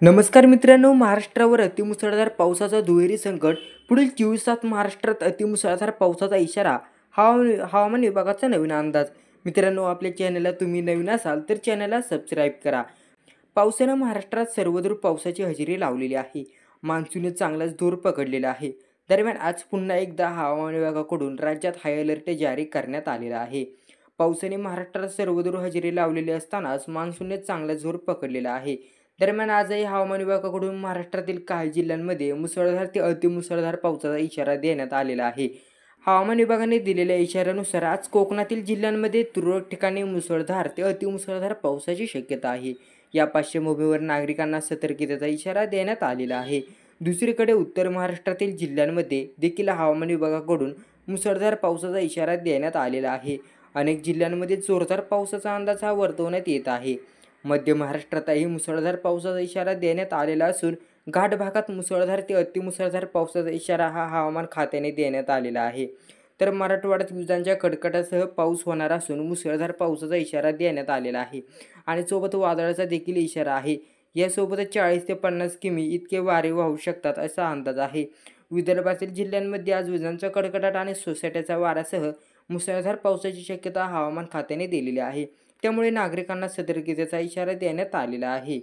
नमस्कार मित्रांनो, महाराष्ट्रावर अतिमुसळधार पावसाचा दुहेरी संकट. पुढील 24 तास महाराष्ट्रात अतिमुसळधार पावसाचा इशारा. हवामान विभागाचा नवीन अंदाज. मित्रांनो, आपल्या चॅनलला तुम्ही नवीन असाल तर चॅनलला सबस्क्राईब करा. पावसानं महाराष्ट्रात सर्वदूर पावसाची हजेरी लावलेली आहे. मान्सूनने चांगलाच जोर पकडलेला आहे. दरम्यान आज पुन्हा एकदा हवामान विभागाकडून राज्यात हाय अलर्ट जारी करण्यात आलेला आहे. पावसाने महाराष्ट्रात सर्वदूर हजेरी लावलेली असतानाच मान्सूनने चांगला जोर पकडलेला आहे. दरम्यान आजही हवामान विभागाकडून महाराष्ट्रातील काही जिल्ह्यांमध्ये मुसळधार ते अतिमुसळधार पावसाचा इशारा देण्यात आलेला आहे. हवामान विभागाने दिलेल्या इशाऱ्यानुसार आज कोकणातील जिल्ह्यांमध्ये तुरळक ठिकाणी मुसळधार ते अतिमुसळधार पावसाची शक्यता आहे. या पार्श्वभूमीवर नागरिकांना सतर्कतेचा इशारा देण्यात आलेला आहे. दुसरीकडे उत्तर महाराष्ट्रातील जिल्ह्यांमध्ये देखील हवामान विभागाकडून मुसळधार पावसाचा इशारा देण्यात आलेला आहे. अनेक जिल्ह्यांमध्ये जोरदार पावसाचा अंदाज वर्तवण्यात येत आहे. मध्य महाराष्ट्रातही मुसळधार पावसाचा इशारा देण्यात आलेला असून घाट भागात मुसळधार ते अतिमुसळधार पावसाचा इशारा हवामान खात्याने देण्यात आलेला आहे. तर मराठवाड्यात विजांच्या कडकडाटासह पाऊस होणार असून मुसळधार पावसाचा इशारा देण्यात आलेला आहे आणि सोबत वादळाचा देखील इशारा आहे. यासोबतच 40 ते 50 किमी इतके वारे वाहू शकतात असा अंदाज आहे. विदर्भातील जिल्ह्यांमध्ये आज विजांचा कडकडाट आणि सोसाट्याचा वाऱ्यासह मुसळधार पावसाची शक्यता हवामान खात्याने दिलेली आहे. त्यामुळे नागरिकांना सतर्कतेचा इशारा देण्यात आलेला आहे.